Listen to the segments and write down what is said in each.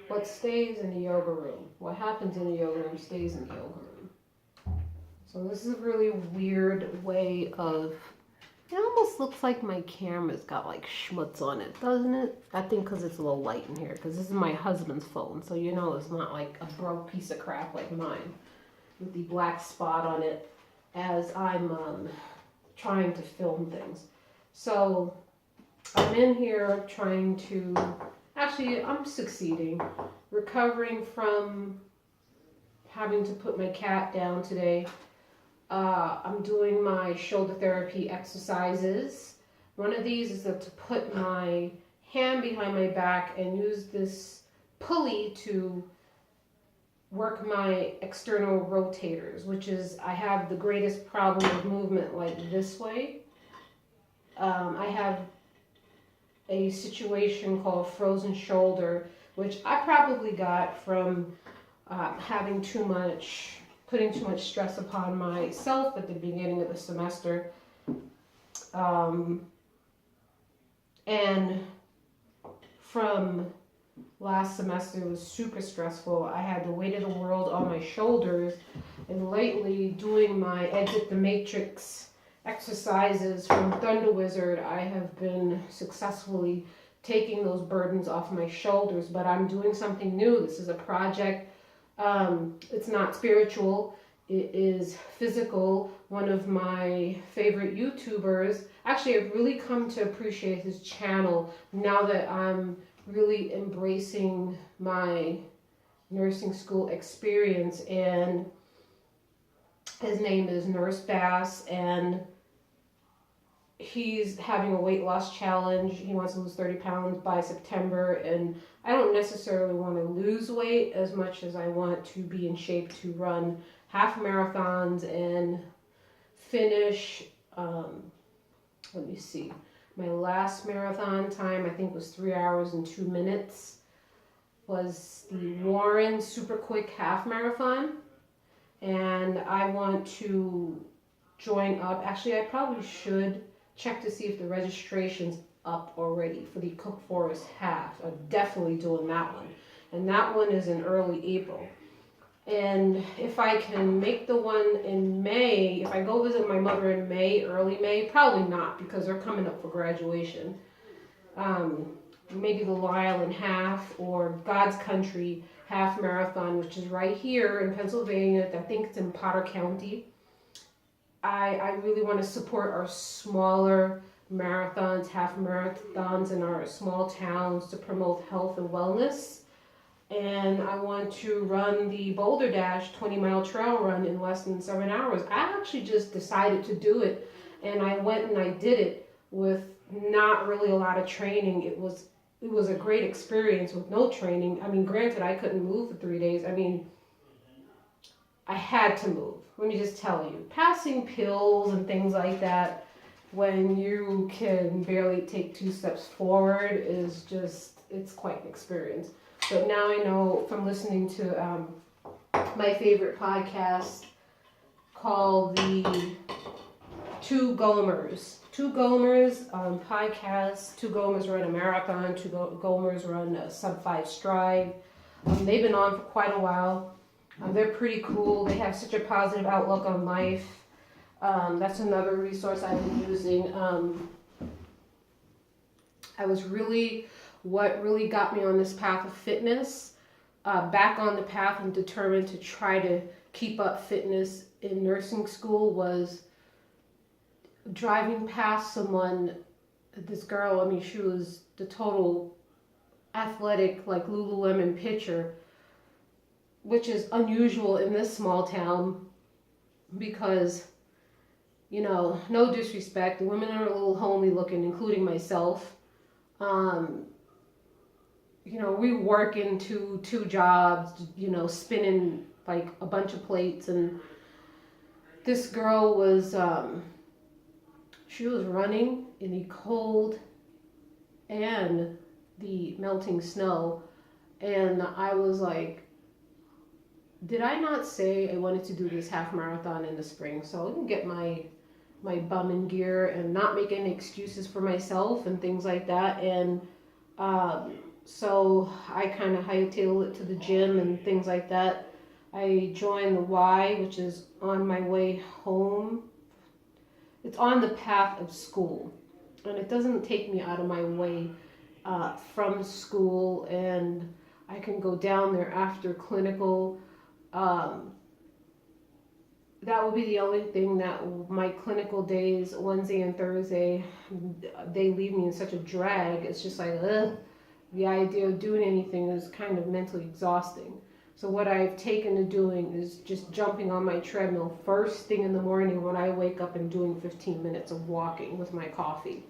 What stays in the yoga room, what happens in the yoga room stays in the yoga room. So this is a really weird way of, it almost looks like my camera's got like schmutz on it, doesn't it? I think because it's a little light in here, because this is my husband's phone, so you know it's not like a broke piece of crap like mine with the black spot on it as I'm trying to film things. So I'm in here trying to, actually I'm succeeding, recovering from having to put my cat down today. I'm doing my shoulder therapy exercises. One of these is to put my hand behind my back and use this pulley to work my external rotators, which is, I have the greatest problem with movement like this way. I have a situation called frozen shoulder, which I probably got from having putting too much stress upon myself at the beginning of the semester. And from last semester, it was super stressful. I had the weight of the world on my shoulders, and lately doing my Exit the Matrix exercises from Thunder Wizard, I have been successfully taking those burdens off my shoulders. But I'm doing something new. This is a project. It's not spiritual, it is physical. One of my favorite YouTubers, actually I've really come to appreciate his channel now that I'm really embracing my nursing school experience, and his name is Nurse Bass, and he's having a weight loss challenge. He wants to lose 30 pounds by September, and I don't necessarily want to lose weight as much as I want to be in shape to run half marathons and finish, let me see, my last marathon time I think was 3 hours and 2 minutes, was the Warren Super Quick Half Marathon, and I want to join up. Actually, I probably should check to see if the registration's up already for the Cook Forest Half. I'm definitely doing that one. And that one is in early April. And if I can make the one in May, if I go visit my mother in May, early May, probably not because they're coming up for graduation. Maybe the Long Island Half or God's Country Half Marathon, which is right here in Pennsylvania. I think it's in Potter County. I really want to support our smaller marathons, half marathons in our small towns to promote health and wellness. And I want to run the Boulder Dash 20-mile trail run in less than 7 hours. I actually just decided to do it, and I went and I did it with not really a lot of training. It was a great experience with no training. I mean, granted, I couldn't move for 3 days. I mean, I had to move. Let me just tell you, passing pills and things like that when you can barely take 2 steps forward is just, it's quite an experience. But now I know from listening to my favorite podcast called the Two Gomers. Two Gomers podcast. Two Gomers run a marathon. Two Gomers run a sub-5 stride. They've been on for quite a while. They're pretty cool. They have such a positive outlook on life. That's another resource I've been using. What really got me on this path of fitness, back on the path and determined to try to keep up fitness in nursing school, was driving past someone, this girl, I mean, she was the total athletic, like Lululemon picture, which is unusual in this small town because, you know, no disrespect, the women are a little homely looking, including myself. You know, we work into 2 jobs, you know, spinning like a bunch of plates, and this girl was, she was running in the cold and the melting snow, and I was like, did I not say I wanted to do this half marathon in the spring so I can get my bum in gear and not make any excuses for myself and things like that? And So I kind of hightail it to the gym and things like that. I joined the Y, which is on my way home. It's on the path of school, and it doesn't take me out of my way from school, and I can go down there after clinical. Um, that would be the only thing that my clinical days, Wednesday and Thursday, they leave me in such a drag. It's just like, ugh. The idea of doing anything is kind of mentally exhausting. So what I've taken to doing is just jumping on my treadmill first thing in the morning when I wake up and doing 15 minutes of walking with my coffee,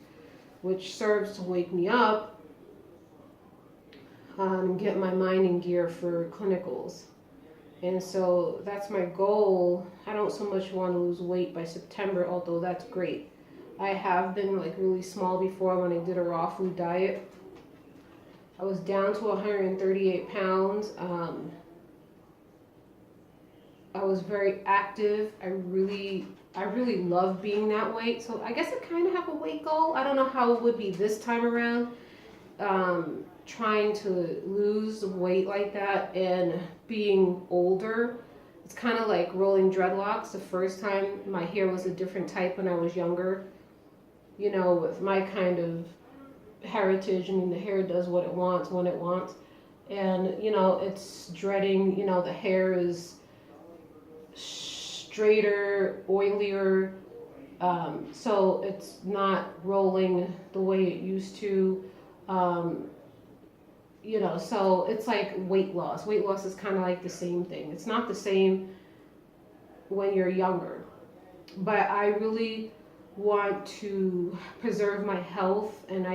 which serves to wake me up and get my mind in gear for clinicals. And so that's my goal. I don't so much want to lose weight by September, although that's great. I have been like really small before when I did a raw food diet. I was down to 138 pounds. I was very active. I really love being that weight. So I guess I kind of have a weight goal. I don't know how it would be this time around. Trying to lose weight like that and being older. It's kind of like rolling dreadlocks. The first time my hair was a different type when I was younger. You know, with my kind of heritage, I mean, the hair does what it wants when it wants. And, you know, it's dreading, you know, the hair is straighter, oilier. So it's not rolling the way it used to. You know, so it's like weight loss. Weight loss is kind of like the same thing. It's not the same when you're younger. But I really want to preserve my health, and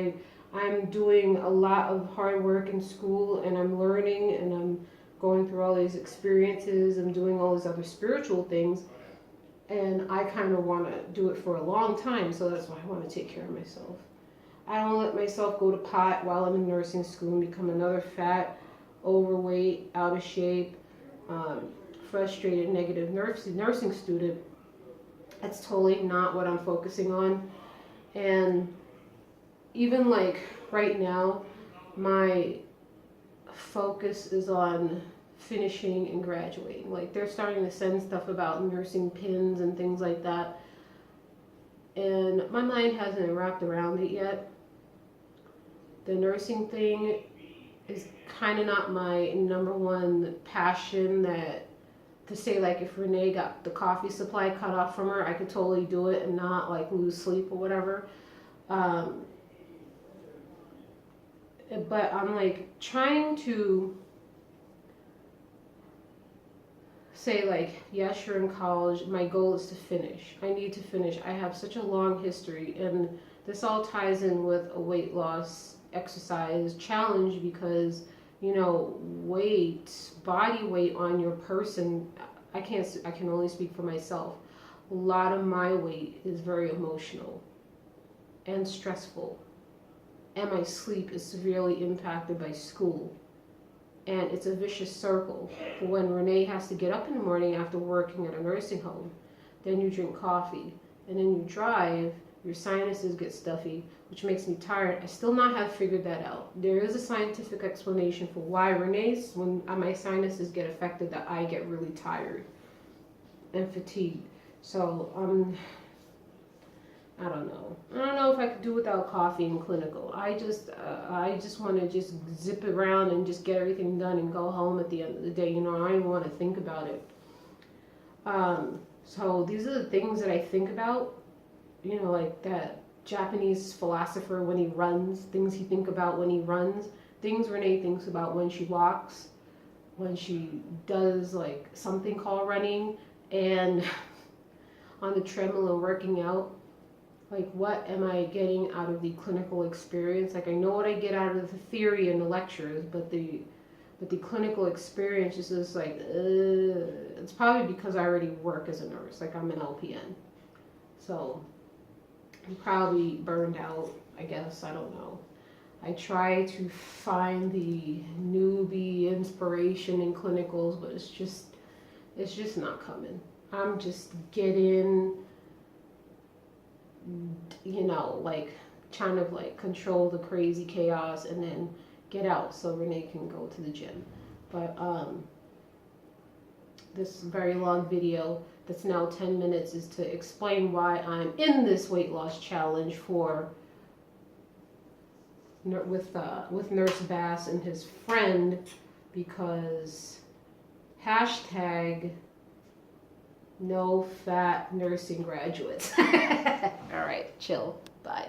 I'm doing a lot of hard work in school, and I'm learning, and I'm going through all these experiences. I'm doing all these other spiritual things, and I kind of want to do it for a long time, so that's why I want to take care of myself. I don't let myself go to pot while I'm in nursing school and become another fat, overweight, out of shape, frustrated, negative nursing student. That's totally not what I'm focusing on. And even like right now, my focus is on finishing and graduating. Like they're starting to send stuff about nursing pins and things like that. And my mind hasn't wrapped around it yet. The nursing thing is kind of not my number one passion. That to say, like, if Renee got the coffee supply cut off from her, I could totally do it and not like lose sleep or whatever. But I'm like trying to say, like, yes, you're in college. My goal is to finish. I need to finish. I have such a long history, and this all ties in with a weight loss exercise challenge because, you know, body weight on your person, I can only speak for myself. A lot of my weight is very emotional and stressful, and my sleep is severely impacted by school. And it's a vicious circle. When Renee has to get up in the morning after working at a nursing home, then you drink coffee, and then you drive, your sinuses get stuffy, which makes me tired. I still not have figured that out. There is a scientific explanation for why when my sinuses get affected, that I get really tired and fatigued. So I don't know. I don't know if I could do without coffee in clinical. I just want to just zip around and just get everything done and go home at the end of the day. You know, I don't even want to think about it. So these are the things that I think about. You know, like that Japanese philosopher when he runs, things he think about when he runs, things Renee thinks about when she walks, when she does like something called running, and on the treadmill and working out. Like, what am I getting out of the clinical experience? Like, I know what I get out of the theory and the lectures, but the clinical experience is just like, it's probably because I already work as a nurse. Like, I'm an LPN. So I'm probably burned out, I guess. I don't know. I try to find the newbie inspiration in clinicals, but it's just not coming. I'm just getting, you know, like trying to like control the crazy chaos and then get out so Renee can go to the gym. But this very long video that's now 10 minutes is to explain why I'm in this weight loss challenge with Nurse Bass and his friend, because hashtag no fat nursing graduates. All right, chill. Bye.